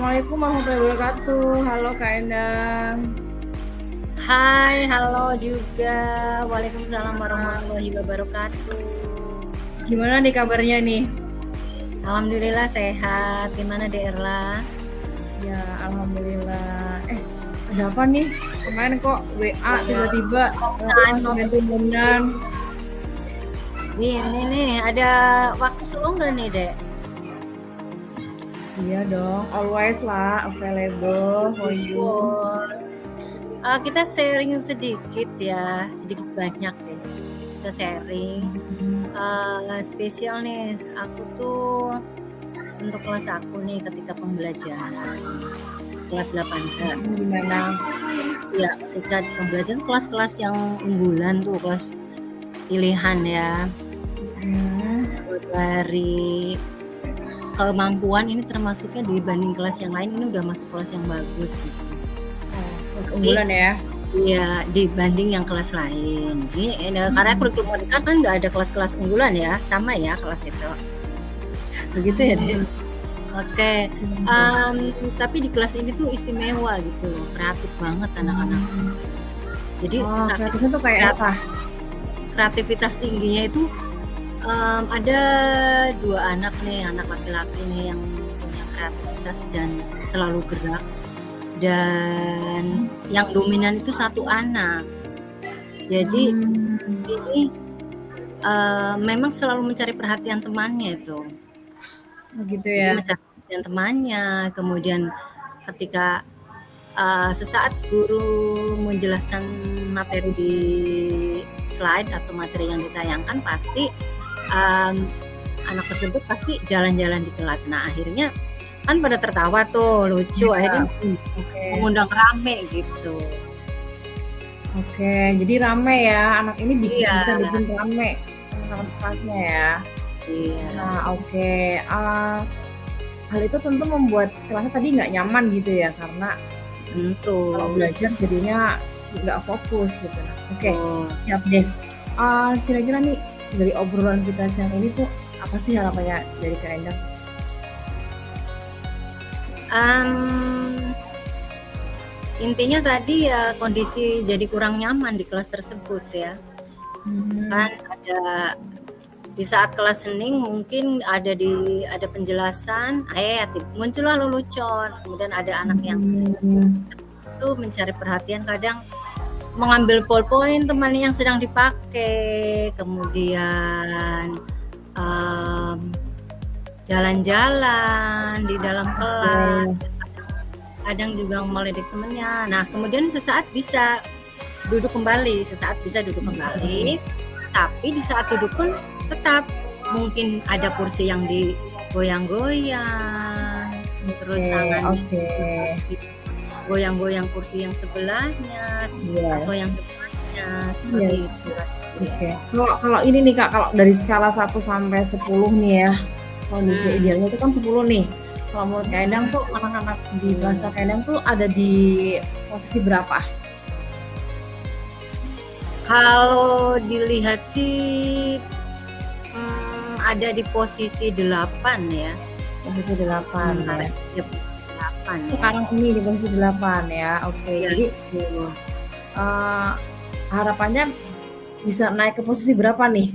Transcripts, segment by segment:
Assalamualaikum warahmatullahi wabarakatuh. Halo Kak Endang. Hai, halo juga. Waalaikumsalam warahmatullahi wabarakatuh. Gimana nih kabarnya nih? Alhamdulillah sehat. Gimana Dek Erla? Ya, alhamdulillah. Ada apa nih? Kemarin kok WA tiba-tiba tumben-tumbenan. Nih, ada waktu slow nggak nih Dek? Iya dong, always lah available for you. Kita sharing sedikit ya, sedikit banyak deh. Kita sharing. Spesial nih, aku tuh untuk kelas aku nih ketika pembelajaran kelas 8 Gimana? Ya, ketika pembelajaran kelas-kelas yang unggulan tuh, kelas pilihan ya. Dari kemampuan ini termasuknya dibanding kelas yang lain, ini udah masuk kelas yang bagus gitu. Kelas unggulan ya? Iya, dibanding yang kelas lain. Ini karena kurikulum merdeka kan nggak ada kelas-kelas unggulan ya, sama ya kelas itu. Begitu ya deh. Oke, tapi di kelas ini tuh istimewa gitu, kreatif banget anak-anak. Jadi kreatifnya tuh kayak apa? Kreativitas tingginya itu ada 2 anak nih, anak laki-laki nih yang punya kreativitas dan selalu gerak. Dan yang dominan itu 1 anak. Jadi ini memang selalu mencari perhatian temannya itu. Begitu ya. Mencari perhatian temannya, kemudian ketika sesaat guru menjelaskan materi di slide atau materi yang ditayangkan, pasti anak tersebut pasti jalan-jalan di kelas. Nah, akhirnya kan pada tertawa tuh, lucu, akhirnya mengundang rame gitu. Oke, jadi rame ya, anak ini bisa bikin rame teman-teman sekelasnya ya. Iya. Nah, oke. Hal itu tentu membuat kelasnya tadi nggak nyaman gitu ya, karena kalau belajar jadinya nggak fokus gitu. Oke, siap deh. Kira-kira nih dari obrolan kita siang ini tuh apa sih harapannya dari Kak Endang? Intinya tadi ya kondisi jadi kurang nyaman di kelas tersebut ya. Kan ada di saat kelas hening mungkin ada penjelasan, muncullah lelucon, kemudian ada anak yang itu mencari perhatian, kadang mengambil ballpoint temannya yang sedang dipakai, kemudian jalan-jalan di dalam kelas, kadang juga meledek temannya. Nah, kemudian sesaat bisa duduk kembali, tapi di saat duduk pun tetap mungkin ada kursi yang digoyang-goyang, terus tangan goyang-goyang kursi yang sebelahnya atau yang depannya, seperti itu. Kalau ini nih Kak, kalau dari skala 1 sampai 10 nih ya, kondisi idealnya itu kan 10 nih. Kalau menurut Kak Endang tuh anak-anak di kelas Kak Endang tuh ada di posisi berapa? Kalau dilihat sih ada di posisi 8 ya. Posisi 8 ya. Sekarang ini di posisi 8 ya. Oke. Jadi harapannya bisa naik ke posisi berapa nih?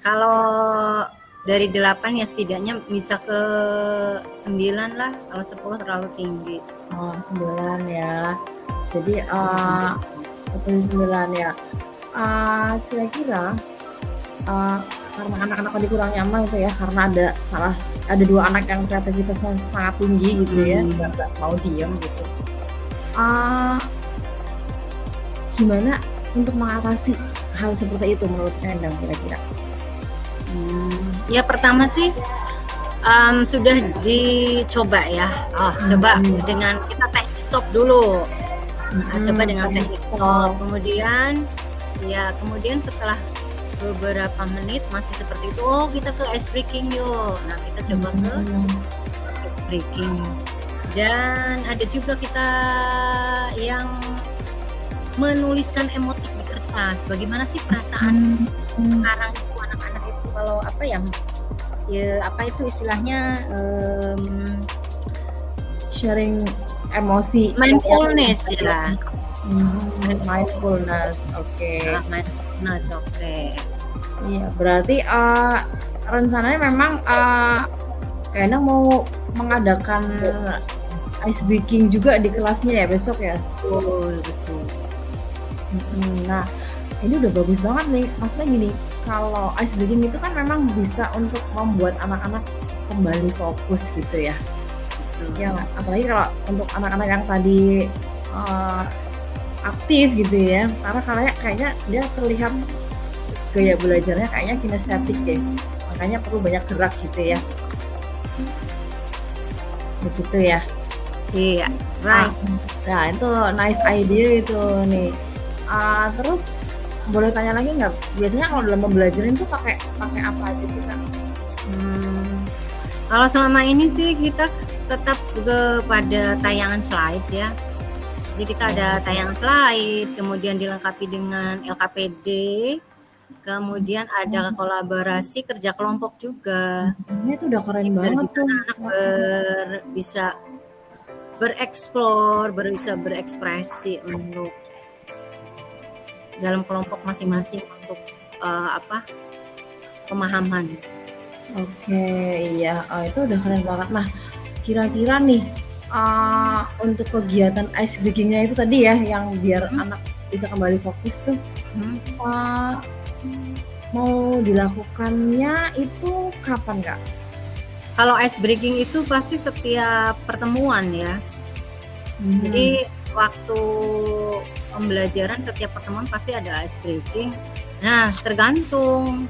Kalau dari 8 ya setidaknya bisa ke 9 lah, kalau 10 terlalu tinggi. 9 ya. Jadi posisi 9 ya. Kira-kira karena anak-anak tadi kurang nyaman gitu ya, karena ada 2 anak yang kreativitasnya sangat tinggi gitu ya, nggak mau diem gitu. Gimana untuk mengatasi hal seperti itu menurut Endang kira-kira? Ya pertama sih sudah dicoba ya. Coba dengan kita teknik stop dulu. Coba dengan teknik stop. Kemudian setelah beberapa menit masih seperti itu, kita ke ice breaking yuk. Nah, kita coba ke ice breaking. Dan ada juga kita yang menuliskan emotik di kertas. Bagaimana sih perasaan sekarang itu anak-anak itu kalau apa itu istilahnya sharing emosi. Mindfulness ya. Mindfulness, oke. Mindfulness, oke. Iya, berarti rencananya memang Kak Endang mau mengadakan ice baking juga di kelasnya ya besok ya? Betul. Nah, ini udah bagus banget nih. Maksudnya gini, kalau ice baking itu kan memang bisa untuk membuat anak-anak kembali fokus gitu ya. Ya, apalagi kalau untuk anak-anak yang tadi aktif gitu ya, karena kayaknya dia terlihat gaya belajarnya kayaknya kinestetik deh, makanya perlu banyak gerak gitu ya, begitu ya. Iya, right. Nah itu nice idea itu nih. Terus boleh tanya lagi nggak, biasanya kalau dalam pembelajaran itu pakai apa aja sih Kak? Kalau selama ini sih kita tetap kepada tayangan slide ya. Jadi kita ada tayangan slide, kemudian dilengkapi dengan LKPD, kemudian ada kolaborasi kerja kelompok juga. Ini tuh udah keren banget tuh. Anak bisa bereksplor, bisa berekspresi untuk dalam kelompok masing-masing untuk pemahaman. Oke, iya, itu udah keren banget. Nah, kira-kira nih untuk kegiatan ice breaking-nya itu tadi ya, yang biar anak bisa kembali fokus tuh, mau dilakukannya itu kapan Kak? Kalau ice breaking itu pasti setiap pertemuan ya. Jadi waktu pembelajaran setiap pertemuan pasti ada ice breaking. Nah, tergantung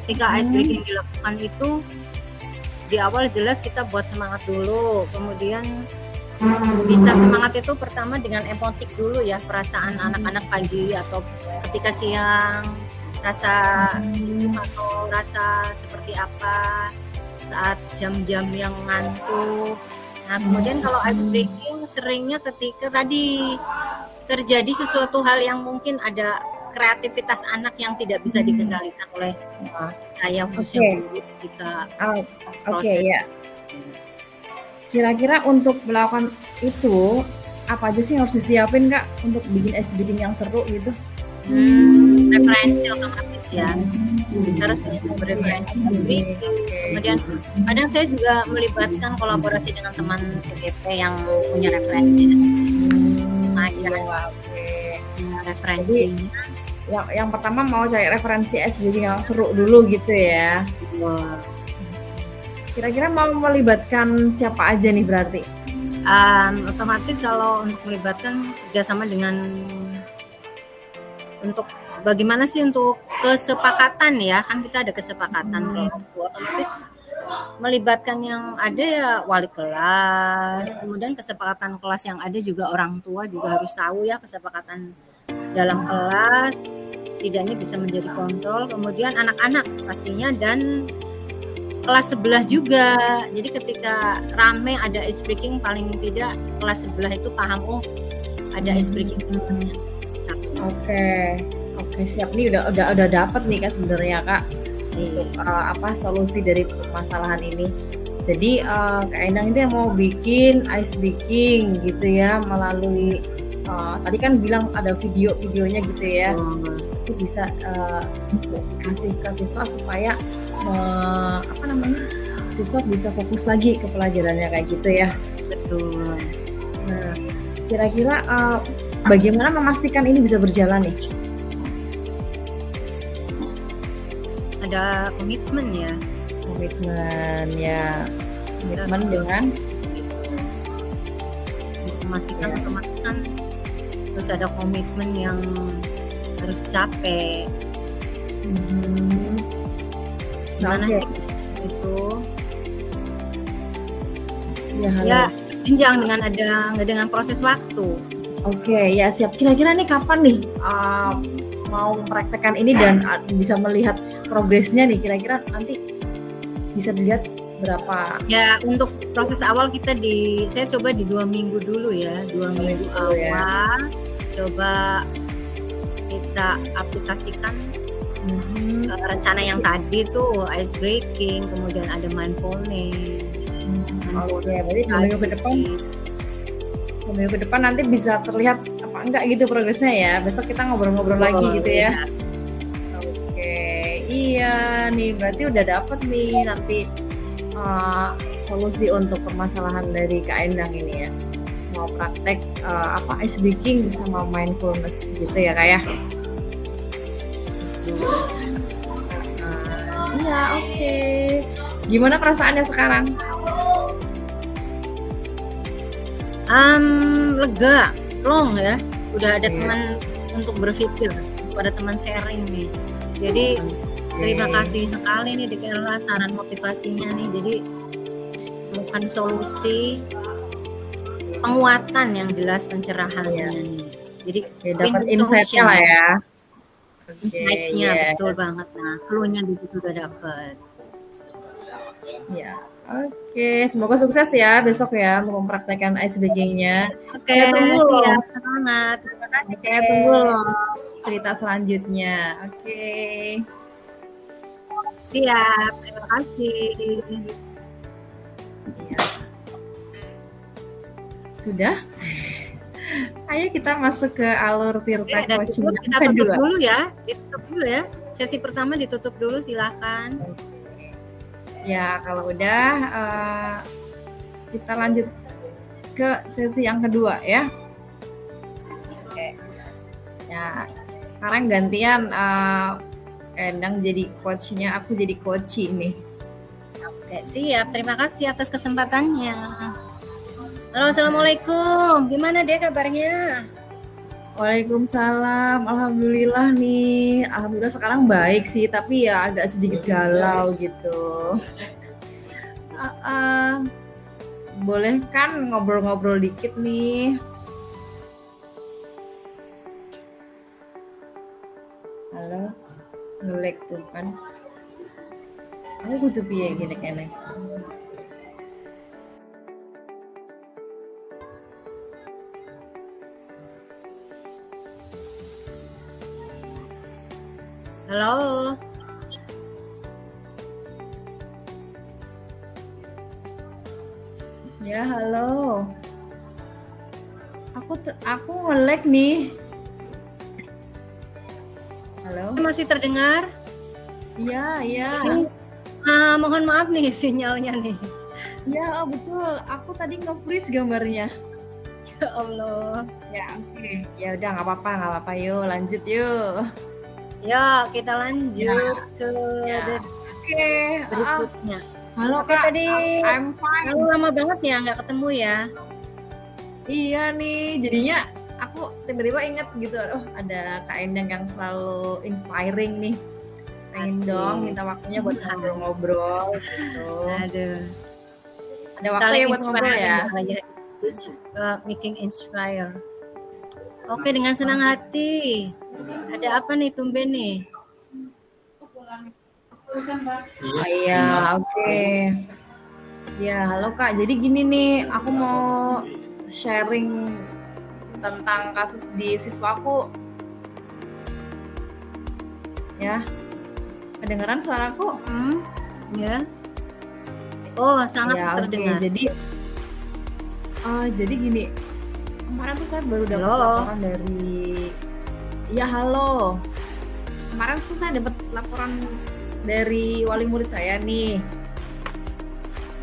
ketika ice breaking dilakukan itu di awal jelas kita buat semangat dulu, kemudian bisa semangat itu pertama dengan emotik dulu ya, perasaan anak-anak pagi atau ketika siang, rasa atau rasa seperti apa saat jam-jam yang ngantuk. Nah kemudian kalau ice breaking seringnya ketika tadi terjadi sesuatu hal yang mungkin ada kreativitas anak yang tidak bisa dikendalikan oleh saya khususnya ketika proses. Ya. Kira-kira untuk melakukan itu apa aja sih yang harus disiapin Kak untuk bikin ice breaking yang seru gitu? Referensi otomatis ya. Kita harus bereferensi breaking. Kemudian kadang saya juga melibatkan kolaborasi dengan teman CGP yang punya referensi. Referensinya. Yang pertama mau cari referensi ice breaking yang seru dulu gitu ya. Kira-kira mau melibatkan siapa aja nih berarti? Otomatis kalau untuk melibatkan kerjasama dengan untuk bagaimana sih untuk kesepakatan ya, kan kita ada kesepakatan kelas tuh, otomatis melibatkan yang ada ya wali kelas, kemudian kesepakatan kelas yang ada juga orang tua juga harus tahu ya kesepakatan dalam kelas, setidaknya bisa menjadi kontrol, kemudian anak-anak pastinya dan kelas sebelah juga. Jadi ketika rame ada ice breaking paling tidak kelas sebelah itu paham ada ice breaking kelasnya. Oke, siap nih udah dapat nih Kak sebenarnya Kak untuk solusi dari permasalahan ini. Jadi Kak Endang itu yang mau bikin ice breaking gitu ya melalui tadi kan bilang ada videonya gitu ya. Itu bisa kasih ke siswa supaya siswa bisa fokus lagi ke pelajarannya kayak gitu ya. Betul. Nah, kira-kira bagaimana memastikan ini bisa berjalan nih? Ada komitmen ya. Komitmen dengan untuk memastikan otomatis kan terus ada komitmen yang harus capai. Gimana sih itu? Ya jenjang dengan proses waktu. Oke, ya siap. Kira-kira nih kapan nih mau mempraktekkan ini dan bisa melihat progresnya nih? Kira-kira nanti bisa dilihat berapa? Ya untuk proses awal saya coba di 2 minggu dulu ya, 2 minggu awal ya. Coba kita aplikasikan rencana yang tadi tuh ice breaking, kemudian ada mindfulness. Oke, berarti 2 minggu ke depan minggu ke depan nanti bisa terlihat apa enggak gitu progresnya ya. Besok kita ngobrol-ngobrol lagi gitu ya. Oke, iya nih berarti udah dapet nih nanti solusi untuk permasalahan dari Kak Endang ini ya. Mau praktek ice baking sama mindfulness gitu ya Kak ya. Iya, oke. Gimana perasaannya sekarang? Lega, plong ya. Udah ada teman untuk berpikir, ada teman sharing nih. Jadi terima kasih sekali nih Dikela saran motivasinya nih. Jadi bukan solusi, penguatan yang jelas pencerahannya nih. Jadi dapat insight-nya lah ya. Insight-nya betul banget. Nah, clue-nya di situ udah dapet. Ya, oke. Semoga sukses ya besok ya untuk mempraktekkan ice baking-nya. Oke, siap, semangat. Terima kasih. Oke, tunggu loh cerita selanjutnya. Oke. Siap, terima kasih. Ya. Sudah? Ayo kita masuk ke alur Tirta Coaching kita tutup dulu ya. Ditutup dulu ya. Sesi pertama ditutup dulu, silakan. Ya, kalau udah kita lanjut ke sesi yang kedua ya. Oke. Ya, sekarang gantian Endang jadi coachnya, aku jadi coaching nih. Oke, siap. Terima kasih atas kesempatannya. Halo, assalamualaikum. Gimana deh kabarnya? Waalaikumsalam. Alhamdulillah nih. Alhamdulillah sekarang baik sih, tapi ya agak sedikit galau gitu. Boleh kan ngobrol-ngobrol dikit nih? Halo, nge-lag tuh kan. Aku butuh piye gini kene. Halo. Ya, halo. Aku nge-lag nih. Halo. Masih terdengar? Iya, iya. Mohon maaf nih sinyalnya nih. Ya, betul. Aku tadi nge-freeze gambarnya. Ya Allah. Ya, oke. Ya udah nggak apa-apa. Yuk, lanjut yuk. Ya, kita lanjut ke berikutnya. Halo Oke, Kak, tadi I'm fine. Kamu lama banget ya nggak ketemu ya? Iya nih, jadinya aku tiba-tiba inget gitu, ada Kak Endang yang selalu inspiring nih. Pengen dong minta waktunya buat ngobrol-ngobrol gitu. Aduh. Ada waktu ya buat ngobrol ya? Making inspire. Oke, dengan senang hati. Ada apa nih tumben nih? Oh iya, oke. Ya, halo Kak. Jadi gini nih, aku mau sharing tentang kasus di siswaku. Ya, kedengeran suaraku? Ya. Oh, sangat terdengar. Okay. Jadi gini, kemarin tuh saya baru dapat laporan dari. Ya halo. Kemarin tuh saya dapat laporan dari wali murid saya nih.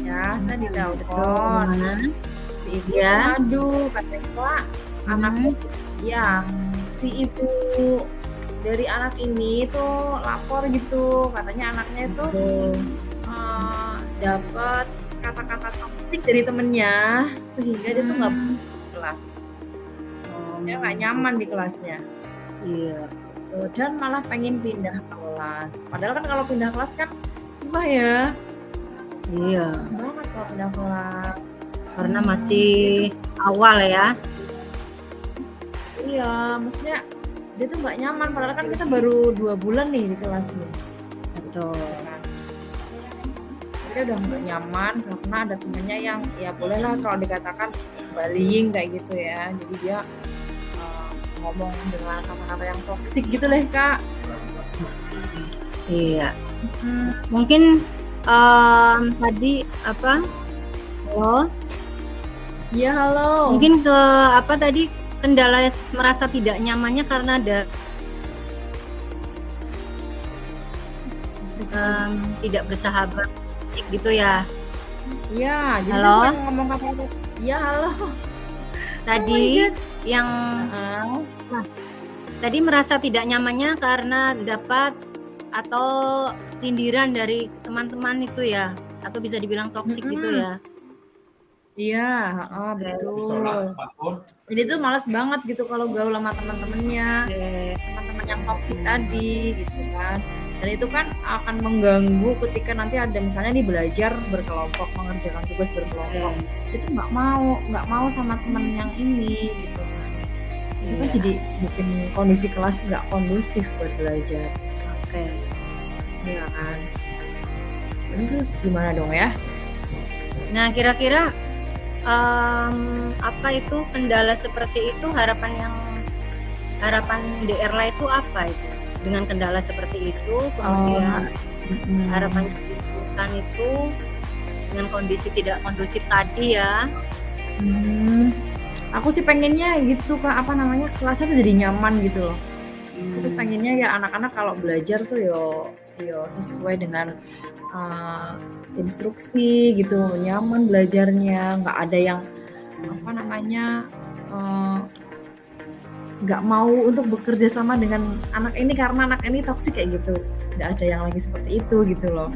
Ya, saya ditelepon. Si ibu aduh, katanya anakku ya, si ibu dari anak ini tuh lapor gitu, katanya anaknya itu dapat kata-kata toksik dari temennya sehingga dia tuh nggak kelas. Dia nggak nyaman di kelasnya. Iya. Dan malah pengen pindah kelas. Padahal kan kalau pindah kelas kan susah ya. Iya. Susah banget kalau pindah kelas. Karena masih awal ya. Iya, maksudnya dia tuh nggak nyaman. Padahal kan kita baru 2 bulan nih di kelas nih. Betul. Dia udah nggak nyaman karena ada temennya yang ya bolehlah kalau dikatakan bullying kayak gitu ya. Jadi dia ngomong dengan kata-kata yang toksik gitu deh Kak. Iya. Mungkin tadi apa? Iya, halo. Mungkin ke apa tadi, kendala merasa tidak nyamannya karena ada tidak bersahabat fisik gitu ya. Iya, jadi Halo? saya ngomong apa-apa. Iya, halo. Tadi God. yang tadi merasa tidak nyamannya karena dapat atau sindiran dari teman-teman itu ya, atau bisa dibilang toksik gitu ya. Iya, betul. Jadi tuh males banget gitu kalau gaul sama teman-temannya, teman-teman yang toksik tadi gitu kan. Dan itu kan akan mengganggu ketika nanti ada misalnya nih belajar berkelompok, mengerjakan tugas berkelompok. Itu nggak mau sama teman yang ini gitu kan. Itu kan jadi bikin kondisi kelas nggak kondusif buat belajar. Iya kan. Terus gimana dong ya? Nah, kira-kira apa itu kendala seperti itu, harapan DRLA itu apa itu? Dengan kendala seperti itu, kemudian harapan dibutuhkan itu dengan kondisi tidak kondusif tadi ya. Aku sih pengennya gitu Kak, kelasnya tuh jadi nyaman gitu loh. Aku pengennya ya anak-anak kalau belajar tuh yo sesuai dengan instruksi gitu, nyaman belajarnya, nggak ada yang nggak mau untuk bekerja sama dengan anak ini karena anak ini toksik kayak gitu, nggak ada yang lagi seperti itu gitu loh.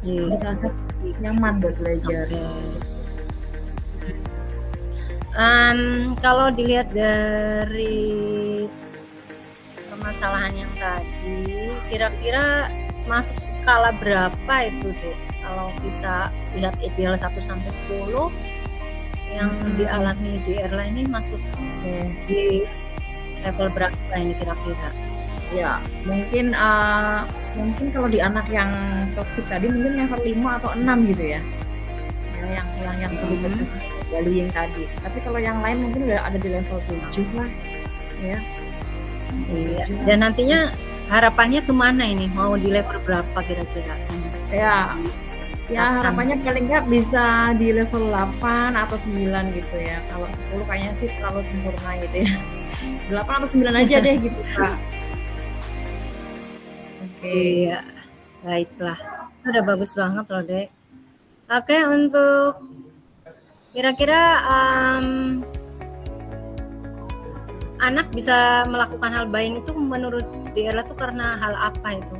Jadi kelasnya nyaman buat belajar. Kalau dilihat dari permasalahan yang tadi, kira-kira masuk skala berapa itu deh? Kalau kita lihat ideal 1-10, yang dialami DRLA ini masuk di level berapa ini kira-kira? Ya, mungkin kalau di anak yang toksik tadi mungkin level 5 atau 6 gitu ya. Yang terlibat kasus bullying tadi. Tapi kalau yang lain mungkin udah ada di level 7 lah. Ya. Iya. Dan nantinya harapannya kemana ini? Mau di level berapa kira-kira? Ya harapannya paling nggak bisa di level 8 atau 9 gitu ya. Kalau 10 kayaknya sih terlalu sempurna gitu ya. 8 atau 9 aja deh gitu Kak. Iya, baiklah. Udah bagus banget loh Dek. Oke, untuk kira-kira anak bisa melakukan hal baik itu menurut DRLA itu karena hal apa itu?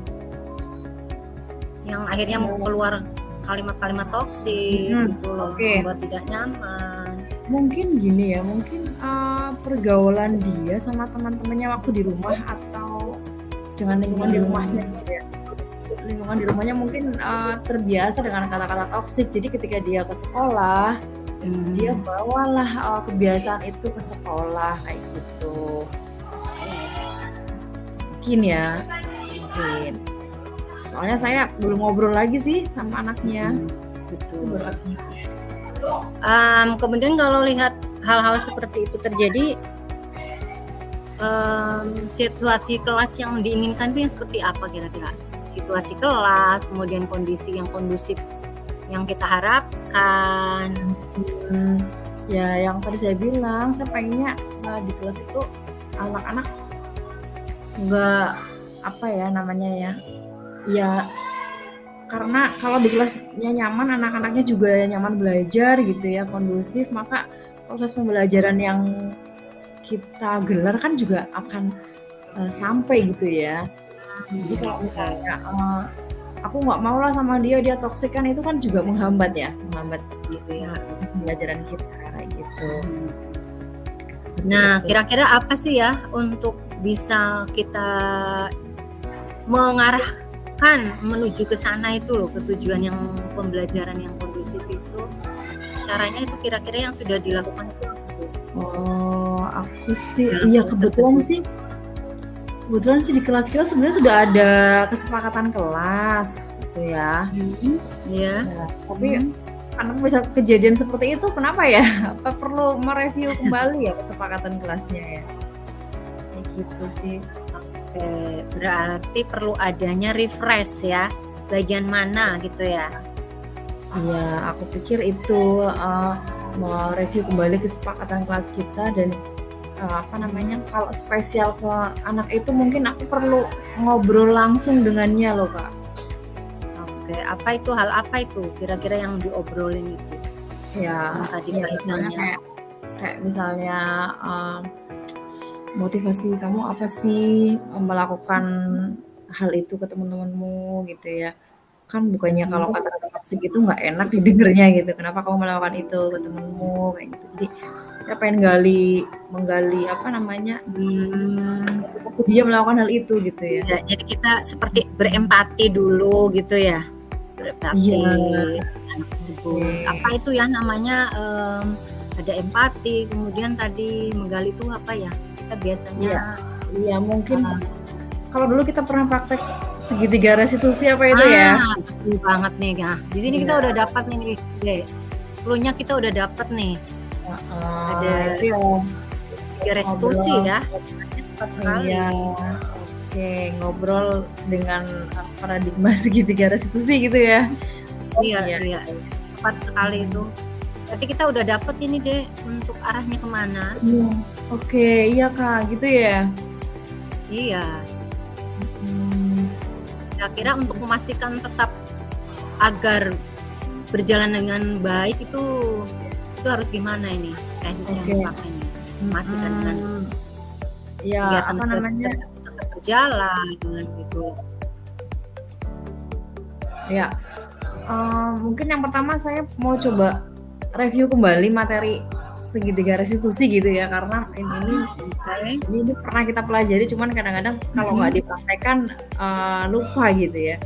Yang akhirnya keluar kalimat-kalimat toksik gitu loh, membuat tidak nyaman. Mungkin gini ya, pergaulan dia sama teman-temannya waktu di rumah atau dengan lingkungan di rumahnya gitu ya. Lingkungan di rumahnya mungkin terbiasa dengan kata-kata toksik, jadi ketika dia ke sekolah dia bawalah kebiasaan itu ke sekolah kayak gitu. Mungkin. Soalnya saya belum ngobrol lagi sih sama anaknya. Betul. Berasumsi. Kemudian kalau lihat hal-hal seperti itu terjadi, situasi kelas yang diinginkan itu yang seperti apa kira-kira? Situasi kelas, kemudian kondisi yang kondusif yang kita harapkan. Ya yang tadi saya bilang, saya pengennya di kelas itu anak-anak nggak ya karena kalau di kelasnya nyaman, anak-anaknya juga nyaman belajar gitu ya, kondusif, maka proses pembelajaran yang kita gelar kan juga akan sampai gitu ya. Jadi kalau misalnya aku nggak mau lah sama dia toksik kan, itu kan juga menghambat gitu ya pembelajaran kita kayak gitu. Nah, kira-kira apa sih ya untuk bisa kita mengarahkan menuju ke sana itu loh, ke tujuan yang pembelajaran yang kondusif itu? Caranya itu kira-kira yang sudah dilakukan itu? Aku sih kebetulan sih di kelas kita sebenarnya sudah ada kesepakatan kelas gitu ya. Iya. Tapi karena bisa kejadian seperti itu, kenapa ya? Apa perlu mereview kembali ya kesepakatan kelasnya ya? Kayak gitu sih. Oke, berarti perlu adanya refresh ya, bagian mana gitu ya? Iya, aku pikir itu mereview kembali kesepakatan kelas kita dan kalau spesial ke anak itu mungkin aku perlu ngobrol langsung dengannya loh Kak. Oke, hal apa itu kira-kira yang diobrolin itu? Ya, tadi misalnya kayak misalnya motivasi kamu apa sih melakukan hal itu ke teman-temanmu gitu ya. Kan bukannya kalau kata-kata toksik itu nggak enak didengarnya gitu. Kenapa kamu melakukan itu ke temenmu kayak gitu. Jadi kita pengen menggali dia melakukan hal itu gitu ya. Jadi kita seperti berempati dulu gitu ya. Berempati anak tersebut. Apa itu ya namanya ada empati, kemudian tadi menggali itu apa ya? Kita biasanya mungkin kalau dulu kita pernah praktek segitiga restitusi apa itu ya? Betul banget nih. Nah, di sini kita udah dapat nih, clue-nya kita udah dapat nih. Ada segitiga restitusi ya. Cepat sekali. Oke, ngobrol dengan paradigma segitiga restitusi gitu ya. Iya. Cepat sekali itu. Berarti kita udah dapat ini deh untuk arahnya kemana. Oke, iya Kak, gitu ya. Iya. Kira-kira untuk memastikan tetap agar berjalan dengan baik itu harus gimana ini teknik yang dipakai ini? Memastikan dengan kegiatan tersebut tetap berjalan gitu. Ya, mungkin yang pertama saya mau coba review kembali materi segitiga restitusi gitu ya, karena ini pernah kita pelajari, cuman kadang-kadang kalau nggak dipraktekkan lupa gitu ya.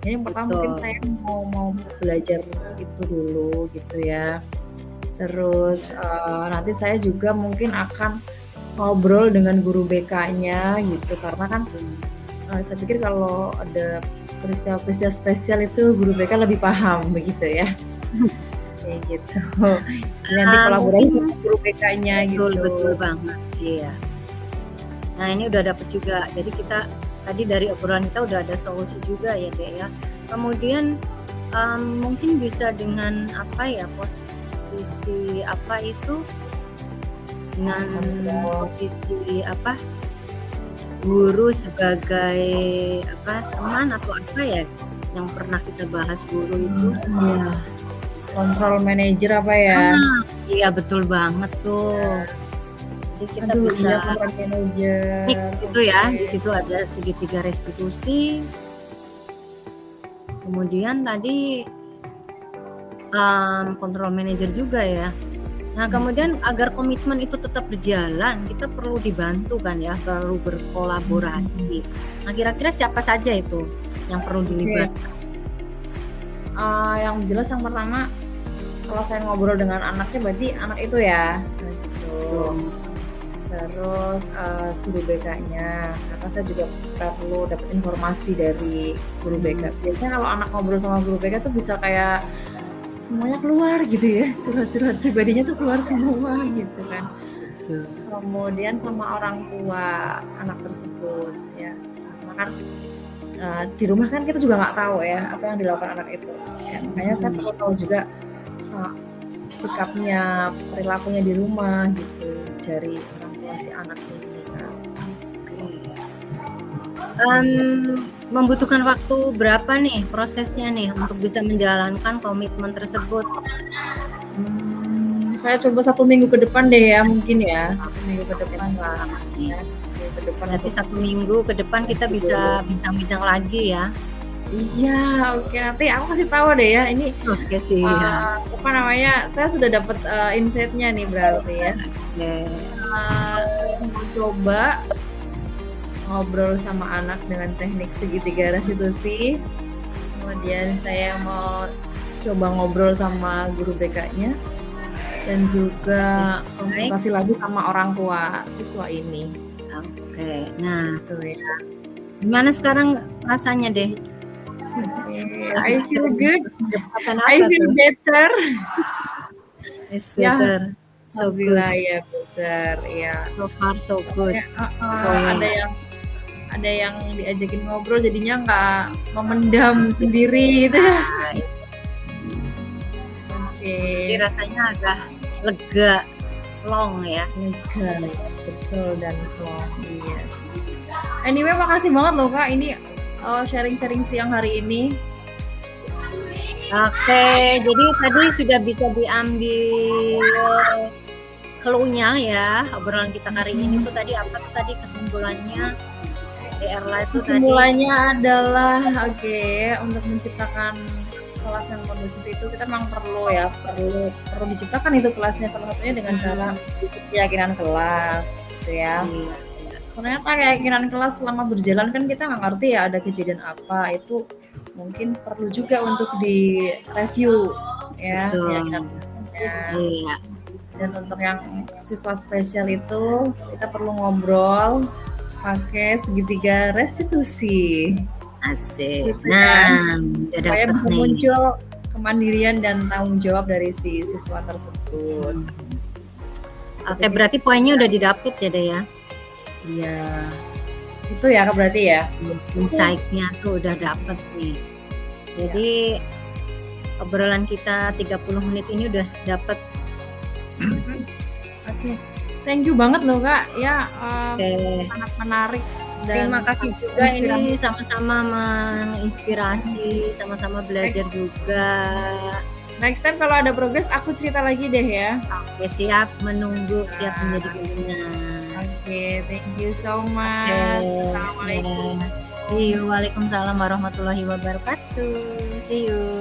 Jadi yang pertama mungkin saya mau belajar itu dulu gitu ya. Terus nanti saya juga mungkin akan ngobrol dengan guru BK-nya gitu, karena kan saya pikir kalau ada peristiwa-peristiwa spesial itu guru BK lebih paham begitu ya. Kayak gitu. Nanti kolaborasi dengan guru BK-nya gitu. Betul banget. Iya. Nah, ini udah dapet juga. Jadi kita tadi dari obrolan kita udah ada solusi juga ya, Dek ya. Kemudian mungkin bisa dengan posisi apa itu? Dengan posisi apa? Guru sebagai teman atau apa ya yang pernah kita bahas guru itu. Control manager apa ya? Iya betul banget tuh. Jadi kita bisa mix itu ya. Di situ ada segitiga restitusi. Kemudian tadi control manager juga ya. Nah kemudian agar komitmen itu tetap berjalan, kita perlu dibantu kan ya, perlu berkolaborasi. Nah kira-kira siapa saja itu yang perlu dilibatkan? Yang jelas yang pertama, kalau saya ngobrol dengan anaknya berarti anak itu ya gitu. Terus guru BK-nya, karena saya juga perlu dapat informasi dari guru BK. Biasanya kalau anak ngobrol sama guru BK tuh bisa kayak semuanya keluar gitu ya, curhat-curhat pribadinya tuh keluar semua gitu kan. Kemudian sama orang tua anak tersebut ya, karena kan di rumah kan kita juga nggak tahu ya apa yang dilakukan anak itu ya, makanya saya perlu tahu juga sikapnya, perilakunya di rumah gitu dari orang tua si anak ini kan. Membutuhkan waktu berapa nih prosesnya nih untuk bisa menjalankan komitmen tersebut? Saya coba 1 minggu ke depan deh ya, mungkin ya 1 minggu ke depan lah ya. Berarti 1 minggu ke depan kita bisa bincang-bincang lagi ya. Iya, oke, nanti aku kasih tahu deh ya ini. Oke sih. Saya sudah dapat insight-nya nih berarti ya. Saya mau coba ngobrol sama anak dengan teknik segitiga restitusi. Kemudian saya mau coba ngobrol sama guru BK-nya dan juga konsultasi lagi sama orang tua siswa ini. Oke, nah itu ya. Gimana sekarang rasanya deh? I feel good. I feel better. It's better. So good. Ya better. Ya. So far so good. Ada yang diajakin ngobrol jadinya nggak memendam sendiri gitu. Jadi rasanya lega, long ya. Lega, betul, dan long. Yes. Anyway, makasih banget loh Kak, ini sharing-sharing siang hari ini. Oke, jadi tadi sudah bisa diambil clue-nya ya, obrolan kita hari ini tuh tadi apa tuh tadi kesimpulannya? Erla itu kesimpulannya adalah untuk menciptakan kelas yang kondusif itu kita memang perlu diciptakan itu kelasnya, salah satunya dengan cara keyakinan kelas gitu ya. Ternyata keyakinan kelas selama berjalan kan kita nggak ngerti ya ada kejadian apa, itu mungkin perlu juga untuk di review ya keyakinan kelasnya. Dan untuk yang siswa spesial itu kita perlu ngobrol pakai segitiga restitusi. Asik. Gitu kan? Supaya bisa muncul kemandirian dan tanggung jawab dari si siswa tersebut. Oke, berarti poinnya udah didapet ya deh ya? Iya. Itu ya Kak berarti ya? Insight-nya tuh udah dapet nih. Jadi obrolan kita 30 menit ini udah dapet. Oke. Thank you banget loh Kak ya, sangat menarik. Dan terima kasih juga ini sama-sama menginspirasi, sama-sama belajar juga. Next time kalau ada progres aku cerita lagi deh ya. Oke, siap menunggu, siap menjadi pendengar. Oke, thank you so much. Assalamualaikum. See you. Waalaikumsalam warahmatullahi wabarakatuh. See you.